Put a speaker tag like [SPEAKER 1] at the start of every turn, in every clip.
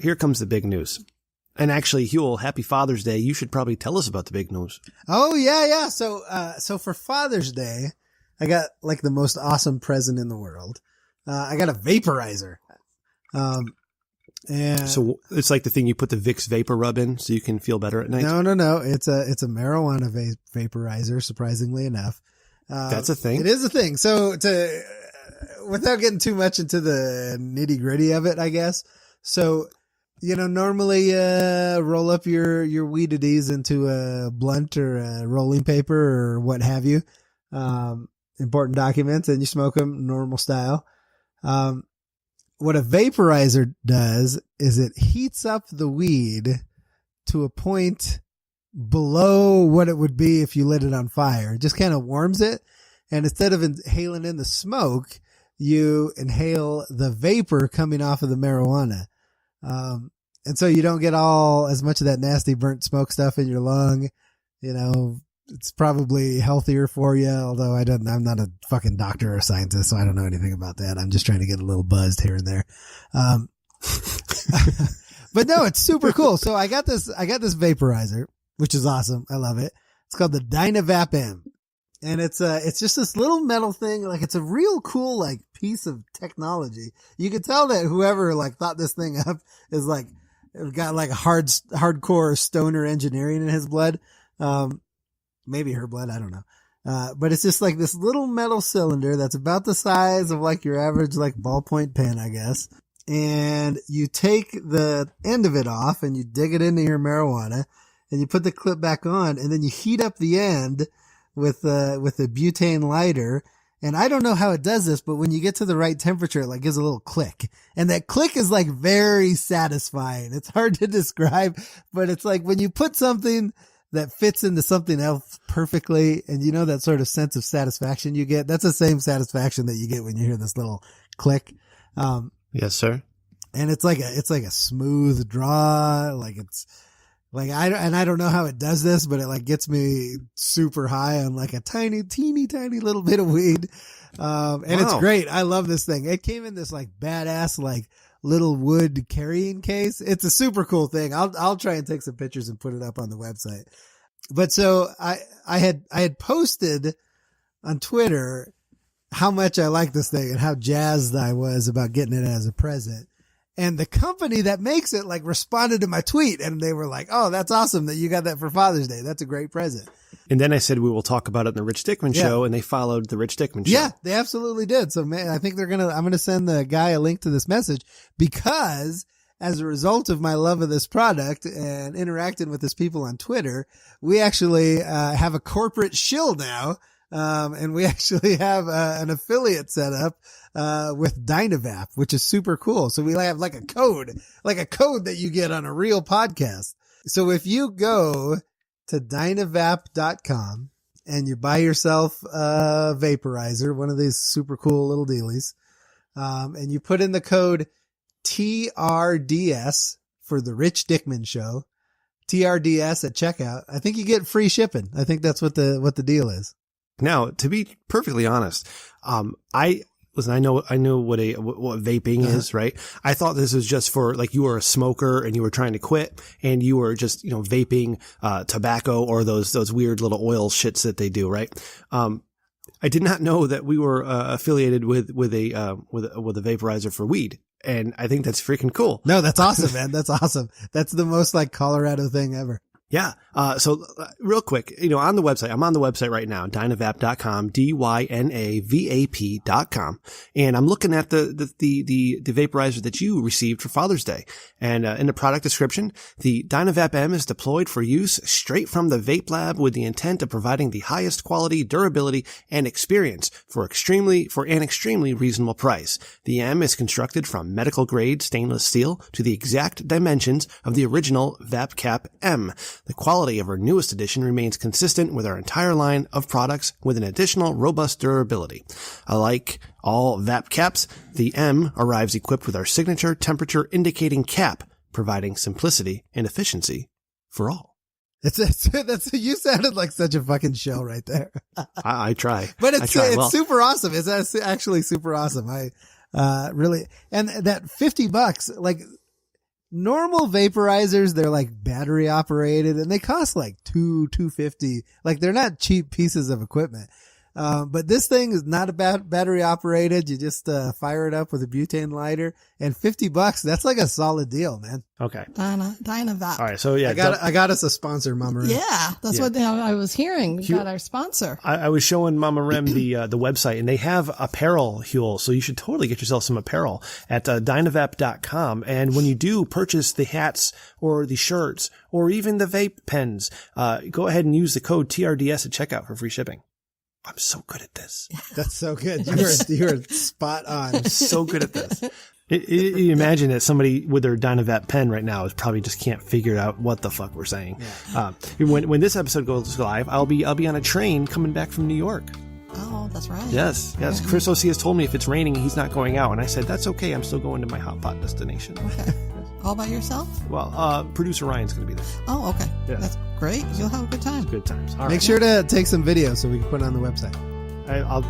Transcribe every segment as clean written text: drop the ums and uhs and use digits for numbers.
[SPEAKER 1] here comes the big news. And actually, Huell, happy Father's Day. You should probably tell us about the big news.
[SPEAKER 2] Oh, yeah. So for Father's Day, I got like the most awesome present in the world. I got a vaporizer. And
[SPEAKER 1] so it's like the thing you put the Vicks Vapor Rub in so you can feel better at night?
[SPEAKER 2] No. It's a marijuana vaporizer, surprisingly enough.
[SPEAKER 1] That's a thing?
[SPEAKER 2] It is a thing. So without getting too much into the nitty gritty of it, I guess. So, normally, roll up your weedities into a blunt or a rolling paper or what have you. Important documents, and you smoke them normal style. What a vaporizer does is it heats up the weed to a point below what it would be if you lit it on fire. It just kind of warms it. And instead of inhaling in the smoke, you inhale the vapor coming off of the marijuana. And so you don't get as much of that nasty burnt smoke stuff in your lung. It's probably healthier for you, although I'm not a fucking doctor or scientist, so I don't know anything about that. I'm just trying to get a little buzzed here and there. But no, it's super cool. So I got this vaporizer, which is awesome. I love it. It's called the DynaVap M. And it's just this little metal thing. Like, it's a real cool, like, piece of technology. You could tell that whoever, like, thought this thing up is like, got like a hardcore stoner engineering in his blood. Maybe her blood. I don't know. But it's just like this little metal cylinder that's about the size of like your average, like, ballpoint pen, I guess. And you take the end of it off and you dig it into your marijuana and you put the clip back on, and then you heat up the end with a butane lighter. And I don't know how it does this, but when you get to the right temperature, it like gives a little click, and that click is like very satisfying. It's hard to describe, but it's like when you put something that fits into something else perfectly, and that sort of sense of satisfaction you get, that's the same satisfaction that you get when you hear this little click.
[SPEAKER 1] Yes, sir. And
[SPEAKER 2] it's like a smooth draw. Like, it's like, I don't know how it does this, but it like gets me super high on like a teeny tiny little bit of weed. And It's great. I love this thing. It came in this like badass, like, little wood carrying case. It's a super cool thing. I'll try and take some pictures and put it up on the website. But so I had posted on Twitter how much I like this thing and how jazzed I was about getting it as a present. And the company that makes it like responded to my tweet, and they were like, "Oh, that's awesome that you got that for Father's Day. That's a great present."
[SPEAKER 1] And then I said, we will talk about it in the Rich Dickman show. And they followed the Rich Dickman show.
[SPEAKER 2] Yeah, they absolutely did. So, man, I think I'm going to send the guy a link to this message, because as a result of my love of this product and interacting with his people on Twitter, we actually have a corporate shill now. And we actually have an affiliate set up with DynaVap, which is super cool. So we have like a code that you get on a real podcast. So if you go to DynaVap.com and you buy yourself a vaporizer, one of these super cool little dealies, and you put in the code TRDS for the Rich Dickman show, TRDS at checkout, I think you get free shipping. I think that's what the deal is.
[SPEAKER 1] Now, to be perfectly honest, I know what vaping is, right? I thought this was just for like, you were a smoker and you were trying to quit and you were just, vaping, tobacco or those weird little oil shits that they do, right? I did not know that we were, affiliated with a vaporizer for weed. And I think that's freaking cool.
[SPEAKER 2] No, that's awesome, man. That's awesome. That's the most like Colorado thing ever.
[SPEAKER 1] Yeah. So real quick, on the website, I'm on the website right now, dynavap.com, DYNAVAP.com. And I'm looking at the vaporizer that you received for Father's Day. And, in the product description, the DynaVap M is deployed for use straight from the vape lab with the intent of providing the highest quality, durability, and experience for an extremely reasonable price. The M is constructed from medical grade stainless steel to the exact dimensions of the original VapCap M. The quality of our newest edition remains consistent with our entire line of products with an additional robust durability. Like all VAP caps, the M arrives equipped with our signature temperature indicating cap, providing simplicity and efficiency for all.
[SPEAKER 2] You sounded like such a fucking show right there.
[SPEAKER 1] I try.
[SPEAKER 2] But it's super awesome. It's actually super awesome. I really, and that $50, like, normal vaporizers, they're like battery operated and they cost like $250. Like they're not cheap pieces of equipment. But this thing is not a battery operated. You just, fire it up with a butane lighter and $50. That's like a solid deal, man.
[SPEAKER 1] Okay.
[SPEAKER 3] DynaVap.
[SPEAKER 1] All right. So yeah,
[SPEAKER 2] I got us a sponsor, Mama Rem.
[SPEAKER 3] Yeah. That's what I was hearing. We got our sponsor.
[SPEAKER 1] I was showing Mama Rem the website, and they have apparel, Huell. So you should totally get yourself some apparel at DynaVap.com. And when you do purchase the hats or the shirts or even the vape pens, go ahead and use the code TRDS at checkout for free shipping. I'm so good at this.
[SPEAKER 2] That's so good. You're spot on.
[SPEAKER 1] I'm so good at this. You imagine that somebody with their DynaVap pen right now is probably just can't figure out what the fuck we're saying. Yeah. When this episode goes live, I'll be on a train coming back from New York.
[SPEAKER 3] Oh, that's right.
[SPEAKER 1] Yes. Chris O.C. has told me if it's raining, he's not going out, and I said that's okay. I'm still going to my hot pot destination.
[SPEAKER 3] Okay. All by yourself?
[SPEAKER 1] Well, producer Ryan's going to be there.
[SPEAKER 3] Oh, okay. Yeah. That's great. You'll have a good time.
[SPEAKER 1] Good times. All right.
[SPEAKER 2] Make sure to take some videos so we can put it on the website.
[SPEAKER 1] I'll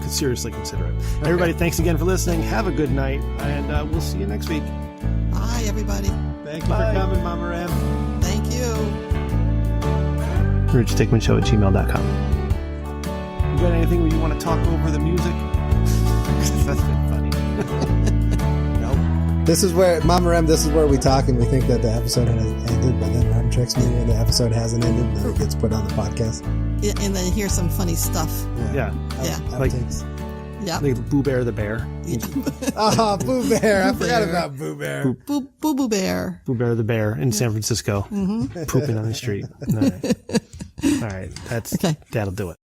[SPEAKER 1] seriously consider it. Okay. Everybody, thanks again for listening. Have a good night, and we'll see you next week.
[SPEAKER 3] Bye, everybody.
[SPEAKER 2] Thank you for coming, Mama Ram.
[SPEAKER 3] Thank you.
[SPEAKER 1] RichDickmanShow@gmail.com. You got anything where you want to talk over the music? That's been funny. Nope.
[SPEAKER 2] This is where, Mama Rem, this is where we talk and we think that the episode has ended, but then Rem tricks me and the episode hasn't ended and then it gets put on the podcast.
[SPEAKER 3] Yeah, and then hear some funny stuff.
[SPEAKER 1] Yeah.
[SPEAKER 2] Like
[SPEAKER 1] Boo Bear the Bear.
[SPEAKER 2] Oh, Boo Bear. I forgot about Boo Bear.
[SPEAKER 3] Boo Bear.
[SPEAKER 1] Boo Bear the Bear in San Francisco. Pooping on the street. All right. That'll do it.